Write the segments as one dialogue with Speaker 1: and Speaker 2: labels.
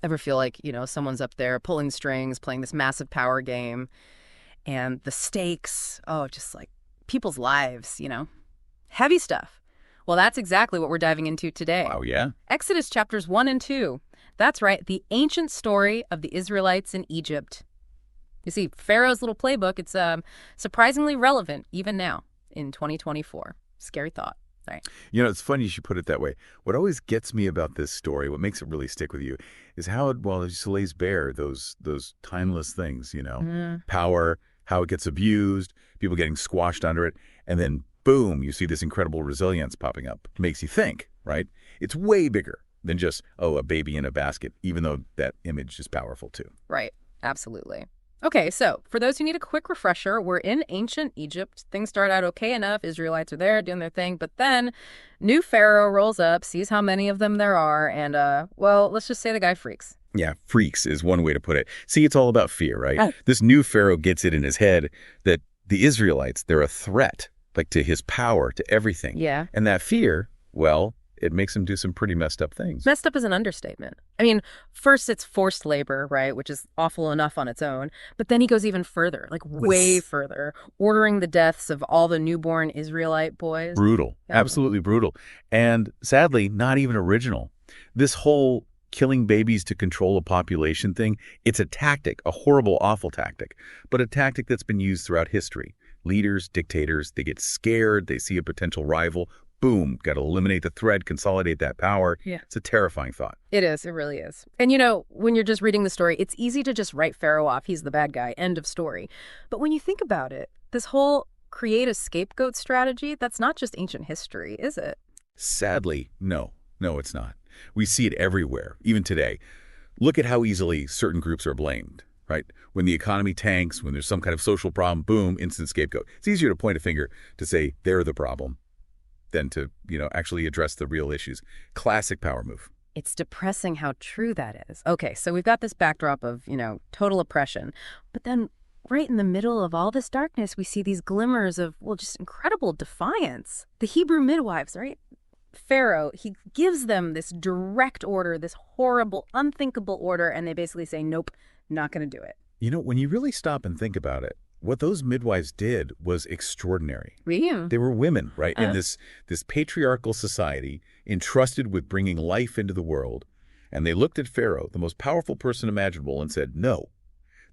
Speaker 1: Ever feel like, someone's up there pulling strings, playing this massive power game, and the stakes, just like people's lives, Heavy stuff. Well, that's exactly what we're diving into today.
Speaker 2: Oh, yeah?
Speaker 1: Exodus chapters 1 and 2. That's right, the ancient story of the Israelites in Egypt. You see, Pharaoh's little playbook, it's surprisingly relevant even now in 2024. Scary thought. Right.
Speaker 2: It's funny you should put it that way. What always gets me about this story, what makes it really stick with you, is how it just lays bare those timeless things, Power, how it gets abused, people getting squashed under it, and then boom, you see this incredible resilience popping up. Makes you think, right? It's way bigger than just, a baby in a basket, even though that image is powerful too.
Speaker 1: Right. Absolutely. Okay, so for those who need a quick refresher, we're in ancient Egypt. Things start out okay enough. Israelites are there doing their thing. But then new Pharaoh rolls up, sees how many of them there are, and, let's just say the guy freaks.
Speaker 2: Yeah, freaks is one way to put it. See, it's all about fear, right? This new Pharaoh gets it in his head that the Israelites, they're a threat, like to his power, to everything.
Speaker 1: Yeah.
Speaker 2: And that fear, it makes him do some pretty messed up things.
Speaker 1: Messed up is an understatement. I mean, first it's forced labor, right, which is awful enough on its own. But then he goes even further, like way further, ordering the deaths of all the newborn Israelite boys.
Speaker 2: Brutal. Yeah. Absolutely brutal. And sadly, not even original. This whole killing babies to control a population thing, it's a tactic, a horrible, awful tactic, but a tactic that's been used throughout history. Leaders, dictators, they get scared, they see a potential rival, boom, got to eliminate the threat, consolidate that power.
Speaker 1: Yeah.
Speaker 2: It's a terrifying thought.
Speaker 1: It is. It really is. And, when you're just reading the story, it's easy to just write Pharaoh off. He's the bad guy. End of story. But when you think about it, this whole create a scapegoat strategy, that's not just ancient history, is it?
Speaker 2: Sadly, no. No, it's not. We see it everywhere, even today. Look at how easily certain groups are blamed, right? When the economy tanks, when there's some kind of social problem, boom, instant scapegoat. It's easier to point a finger to say they're the problem than to, actually address the real issues. Classic power move.
Speaker 1: It's depressing how true that is. Okay, so we've got this backdrop of, total oppression. But then right in the middle of all this darkness, we see these glimmers of, just incredible defiance. The Hebrew midwives, right? Pharaoh, he gives them this direct order, this horrible, unthinkable order, and they basically say, nope, not going to do it.
Speaker 2: When you really stop and think about it, what those midwives did was extraordinary.
Speaker 1: Yeah.
Speaker 2: They were women, right, in this patriarchal society, entrusted with bringing life into the world. And they looked at Pharaoh, the most powerful person imaginable, and said, no.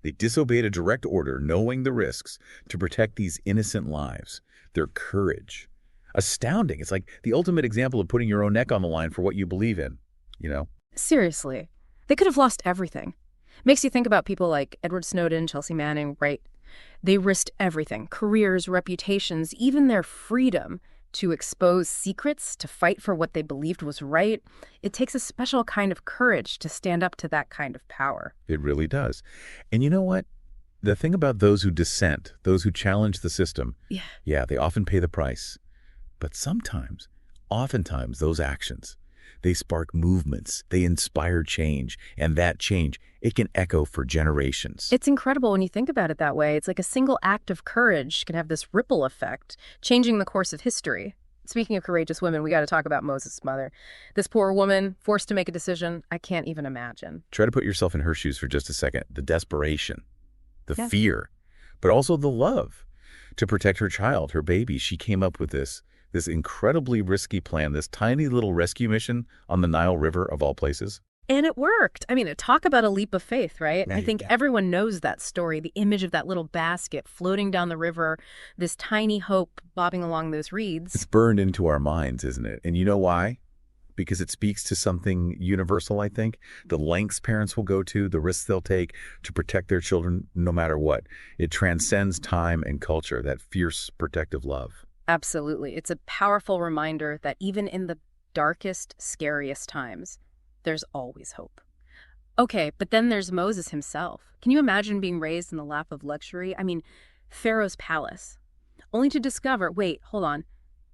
Speaker 2: They disobeyed a direct order, knowing the risks, to protect these innocent lives. Their courage. Astounding. It's like the ultimate example of putting your own neck on the line for what you believe in,
Speaker 1: Seriously. They could have lost everything. Makes you think about people like Edward Snowden, Chelsea Manning, right? They risked everything, careers, reputations, even their freedom to expose secrets, to fight for what they believed was right. It takes a special kind of courage to stand up to that kind of power.
Speaker 2: It really does. And you know what? The thing about those who dissent, those who challenge the system, they often pay the price. But oftentimes, those actions, they spark movements, they inspire change, and that change, it can echo for generations.
Speaker 1: It's incredible when you think about it that way. It's like a single act of courage can have this ripple effect, changing the course of history. Speaking of courageous women, we got to talk about Moses' mother. This poor woman, forced to make a decision, I can't even imagine.
Speaker 2: Try to put yourself in her shoes for just a second. The desperation, the fear, but also the love to protect her child, her baby. She came up with this incredibly risky plan, this tiny little rescue mission on the Nile River, of all places.
Speaker 1: And it worked. I mean, talk about a leap of faith, right? I think everyone knows that story, the image of that little basket floating down the river, this tiny hope bobbing along those reeds.
Speaker 2: It's burned into our minds, isn't it? And you know why? Because it speaks to something universal, I think. The lengths parents will go to, the risks they'll take to protect their children no matter what. It transcends time and culture, that fierce protective love.
Speaker 1: Absolutely. It's a powerful reminder that even in the darkest, scariest times, there's always hope. Okay, but then there's Moses himself. Can you imagine being raised in the lap of luxury? I mean, Pharaoh's palace. Only to discover, wait, hold on,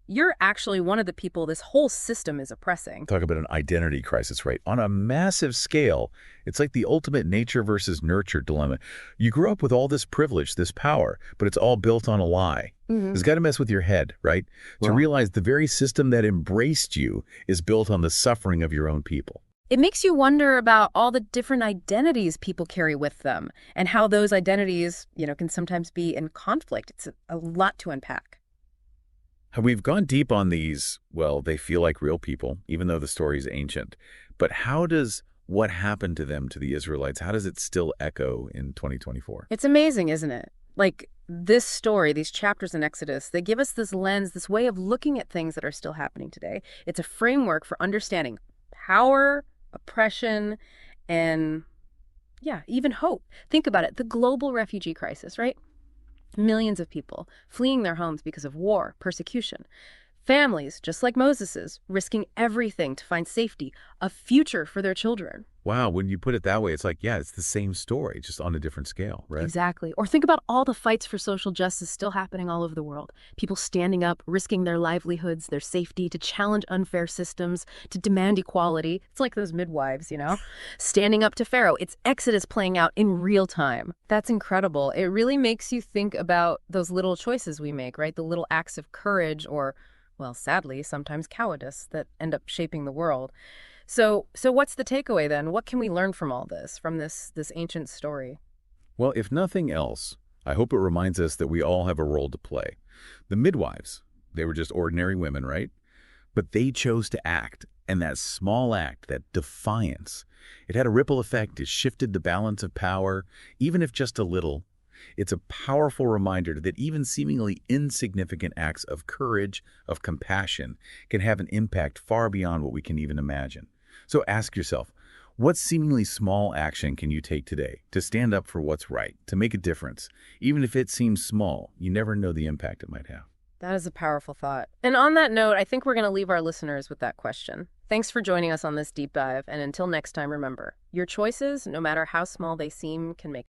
Speaker 1: you're actually one of the people this whole system is oppressing.
Speaker 2: Talk about an identity crisis, right? On a massive scale, it's like the ultimate nature versus nurture dilemma. You grew up with all this privilege, this power, but it's all built on a lie. It's got to mess with your head, right? To realize the very system that embraced you is built on the suffering of your own people.
Speaker 1: It makes you wonder about all the different identities people carry with them and how those identities, can sometimes be in conflict. It's a lot to unpack.
Speaker 2: We've gone deep on these, well, they feel like real people, even though the story is ancient. But how does what happened to them, to the Israelites, how does it still echo in 2024?
Speaker 1: It's amazing, isn't it? Like this story, these chapters in Exodus, they give us this lens, this way of looking at things that are still happening today. It's a framework for understanding power, oppression, and yeah, even hope. Think about it, the global refugee crisis, right? Millions of people fleeing their homes because of war, persecution. Families, just like Moses's, risking everything to find safety, a future for their children.
Speaker 2: Wow, when you put it that way, it's like, yeah, it's the same story, just on a different scale, right?
Speaker 1: Exactly. Or think about all the fights for social justice still happening all over the world. People standing up, risking their livelihoods, their safety, to challenge unfair systems, to demand equality. It's like those midwives, standing up to Pharaoh. It's Exodus playing out in real time. That's incredible. It really makes you think about those little choices we make, right? The little acts of courage or, well, sadly, sometimes cowardice that end up shaping the world. So what's the takeaway then? What can we learn from all this, from this ancient story?
Speaker 2: Well, if nothing else, I hope it reminds us that we all have a role to play. The midwives, they were just ordinary women, right? But they chose to act, and that small act, that defiance, it had a ripple effect. It shifted the balance of power, even if just a little. It's a powerful reminder that even seemingly insignificant acts of courage, of compassion, can have an impact far beyond what we can even imagine. So ask yourself, what seemingly small action can you take today to stand up for what's right, to make a difference? Even if it seems small, you never know the impact it might have.
Speaker 1: That is a powerful thought. And on that note, I think we're going to leave our listeners with that question. Thanks for joining us on this deep dive. And until next time, remember, your choices, no matter how small they seem, can make